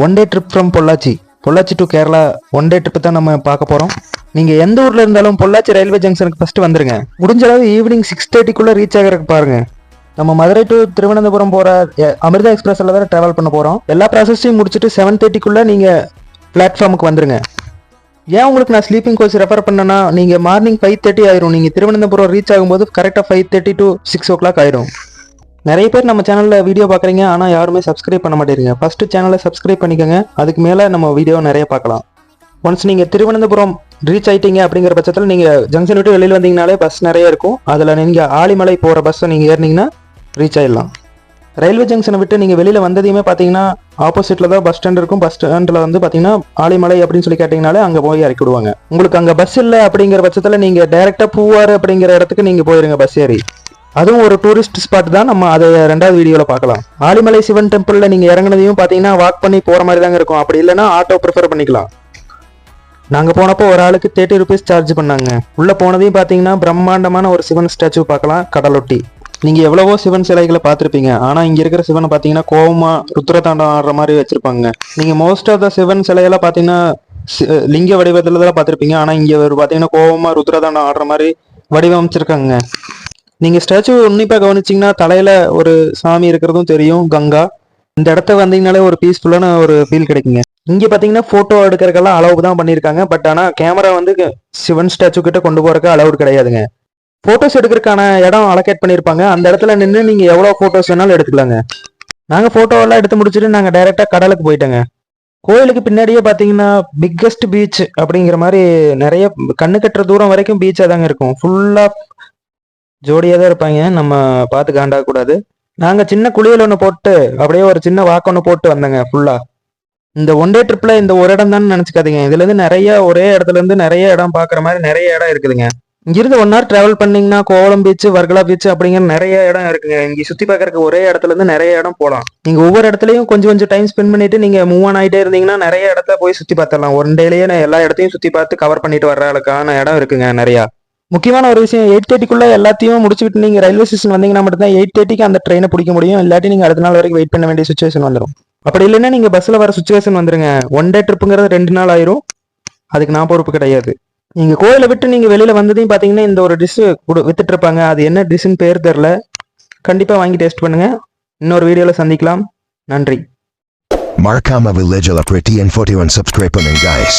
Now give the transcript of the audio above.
One day trip from Pollachi to Kerala one day trip தான் நம்ம பார்க்க போகிறோம். நீங்கள் எந்த ஊரில் இருந்தாலும் பொள்ளாச்சி ரயில்வே ஜங்ஷனுக்கு ஃபஸ்ட்டு வந்துருங்க. முடிஞ்ச அளவு ஈவினிங் 6:30க்குள்ளே ரீச் ஆகிறதுக்கு பாருங்க. நம்ம மதுரை டு திருவனந்தபுரம் போகிற அமிர்தா எக்ஸ்பிரஸில் தான் ட்ராவல் பண்ண போகிறோம். எல்லா ப்ராசஸையும் முடிச்சுட்டு 7:30க்குள்ளே நீங்கள் பிளாட்ஃபார்முக்கு வந்துருங்க. ஏன் உங்களுக்கு நான் ஸ்லீப்பிங் கோச் ரெஃபர் பண்ணேன்னா, நீங்கள் மார்னிங் 5:30 ஆயிரும். நீங்கள் திருவனந்தபுரம் ரீச் ஆகும்போது கரெக்டாக 5:30 to 6 o'clock ஆயிரும். நிறைய பேர் நம்ம சேனலில் வீடியோ பார்க்குறீங்க, ஆனால் யாருமே சப்ஸ்கிரைப் பண்ண மாட்டேறீங்க. ஃபஸ்ட்டு சேனலை சப்ஸ்கிரைப் பண்ணிக்கோங்க. அதுக்கு மேலே நம்ம வீடியோ நிறைய பார்க்கலாம். ஒன்ஸ் நீங்கள் திருவனந்தபுரம் ரீச் ஆகிட்டீங்க அப்படிங்கிற பட்சத்தில் நீங்கள் ஜங்ஷன் விட்டு வெளியில் வந்தீங்கனாலே பஸ் நிறைய இருக்கும். அதில் நீங்கள் ஆலிமலை போகிற பஸ்ஸை நீங்கள் ஏறினீங்கன்னா ரீச் ஆகிடலாம். ரயில்வே ஜங்ஷனை விட்டு நீங்கள் வெளியில் வந்ததையுமே பார்த்தீங்கன்னா ஆப்போசிட்டில் தான் பஸ் ஸ்டாண்ட் இருக்கும். பஸ் ஸ்டாண்டில் வந்து பார்த்தீங்கன்னா ஆலிமலை அப்படின்னு சொல்லி கேட்டிங்கனாலே அங்கே போய் இறக்கி விடுவாங்க. உங்களுக்கு அங்கே பஸ் இல்லை அப்படிங்கிற பட்சத்தில் நீங்கள் டைரெக்டாக பூவாறு அப்படிங்கிற இடத்துக்கு நீங்கள் போயிருங்க பஸ் ஏறி. அதுவும் ஒரு டூரிஸ்ட் ஸ்பாட் தான். நம்ம அதை 2வது வீடியோவில் பார்க்கலாம். ஆலிமலை சிவன் டெம்பிளில் நீங்கள் இறங்குனதையும் பார்த்தீங்கன்னா வாக் பண்ணி போகிற மாதிரி தாங்க இருக்கும். அப்படி இல்லைன்னா ஆட்டோ ப்ரிஃபர் பண்ணிக்கலாம். நாங்கள் போனப்போ ஒரு ஆளுக்கு 30 rupees சார்ஜ் பண்ணாங்க. உள்ளே போனதையும் பார்த்தீங்கன்னா பிரம்மாண்டமான ஒரு சிவன் ஸ்டாச்சு பார்க்கலாம் கடலொட்டி. நீங்கள் எவ்வளவோ சிவன் சிலைகளை பார்த்துருப்பீங்க, ஆனால் இங்கே இருக்கிற சிவனை பார்த்தீங்கன்னா கோவமா ருத்ரதாண்டம் ஆடுற மாதிரி வச்சுருப்பாங்க. நீங்கள் மோஸ்ட் ஆஃப் த சிவன் சிலையெல்லாம் பார்த்தீங்கன்னா லிங்க வடிவத்தில் தான் பார்த்துருப்பீங்க, ஆனால் இங்கே பார்த்தீங்கன்னா கோவமா ருத்ரதாண்டம் ஆடுற மாதிரி வடிவமைச்சிருக்காங்க. நீங்கள் ஸ்டாச்சு உன்னிப்பாக கவனிச்சிங்கன்னா தலையில் ஒரு சாமி இருக்கிறதும் தெரியும், கங்கா. இந்த இடத்த வந்தீங்கனாலே ஒரு பீஸ்ஃபுல்லான ஒரு ஃபீல் கிடைக்குங்க. இங்கே பார்த்தீங்கன்னா ஃபோட்டோ எடுக்கிறதுக்கெல்லாம் அளவு தான் பண்ணியிருக்காங்க. பட் ஆனால் கேமரா வந்து சிவன் ஸ்டாச்சு கிட்ட கொண்டு போகிறக்கு அளவு கிடையாதுங்க. ஃபோட்டோஸ் எடுக்கிறதுக்கான இடம் அலோகேட் பண்ணியிருப்பாங்க. அந்த இடத்துல நின்று நீங்கள் எவ்வளோ ஃபோட்டோஸ் வேணாலும் எடுத்துக்கலாங்க. நாங்கள் ஃபோட்டோவெல்லாம் எடுத்து முடிச்சுட்டு நாங்கள் டைரெக்டாக கடலுக்கு போயிட்டோங்க. கோயிலுக்கு பின்னாடியே பார்த்தீங்கன்னா பிக்கஸ்ட் பீச் அப்படிங்கிற மாதிரி நிறைய கண்ணு கட்டுற தூரம் வரைக்கும் பீச்சாக தாங்க இருக்கும். ஃபுல்லாக ஜோடியாக தான் இருப்பாங்க. நம்ம பார்த்து காண்டாகக்கூடாது. நாங்கள் சின்ன குளியல் ஒன்று போட்டு அப்படியே ஒரு சின்ன வாக்கு ஒன்று போட்டு வந்தேங்க. ஃபுல்லாக இந்த ஒன் டே ட்ரிப்பில் இந்த ஒரு இடம் தான் நினச்சிக்காதீங்க. இதுலேருந்து நிறைய ஒரே இடத்துலேருந்து நிறைய இடம் பார்க்குற மாதிரி நிறைய இடம் இருக்குதுங்க. இங்கிருந்து 1 hour ட்ராவல் பண்ணிங்கன்னா கோவளம் பீச், வர்கலா பீச் அப்படிங்கிற நிறைய இடம் இருக்குங்க. இங்கே சுற்றி பார்க்கறதுக்கு ஒரே இடத்துலேருந்து நிறைய இடம் போகலாம். நீங்கள் ஒவ்வொரு இடத்துலையும் கொஞ்சம் டைம் ஸ்பெண்ட் பண்ணிட்டு நீங்கள் மூவ் ஆன் ஆகிட்டே இருந்தீங்கன்னா நிறைய இடத்த போய் சுற்றி பார்த்துடலாம். ஒன் டேலேயே எல்லா இடத்தையும் சுற்றி பார்த்து கவர் பண்ணிட்டு வர்ற அளவுக்கான இடம் இருக்குங்க நிறையா. முக்கியமான ஒரு விஷயம், 8:30க்குள்ள எல்லாத்தையும் முடிச்சுட்டு நீங்கள் ரயில்வே ஸ்டேஷன் வந்தீங்கன்னா மட்டும்தான் 8:30க்கு அந்த ட்ரெயினை பிடிக்க முடியும். இல்லாட்டி நீங்கள் அடுத்த நாள் வரைக்கும் வெயிட் பண்ண வேண்டிய சுச்சுவேஷன் வந்துடும். அப்படி இல்லைன்னா நீங்கள் பஸ்ஸில் வர சுச்சுவேஷன் வந்துருங்க. ஒன் டே ட்ரிப்புங்கிறது 2 நாள் ஆயிரும். அதுக்கு நான் பொறுப்பு கிடையாது. நீங்கள் கோயிலை விட்டு நீங்கள் வெளியில் வந்ததையும் பார்த்தீங்கன்னா இந்த ஒரு டிஷ் வித்துட்டு இருப்பாங்க. அது என்ன டிஷ்ஷுன்னு பேர் தெரில. கண்டிப்பாக வாங்கி டேஸ்ட் பண்ணுங்க. இன்னொரு வீடியோவில் சந்திக்கலாம். நன்றி. மறக்காம வில்லேஜில் பிரட்டி என் 41 சப்ஸ்கிரைப் பண்ணுங்க guys.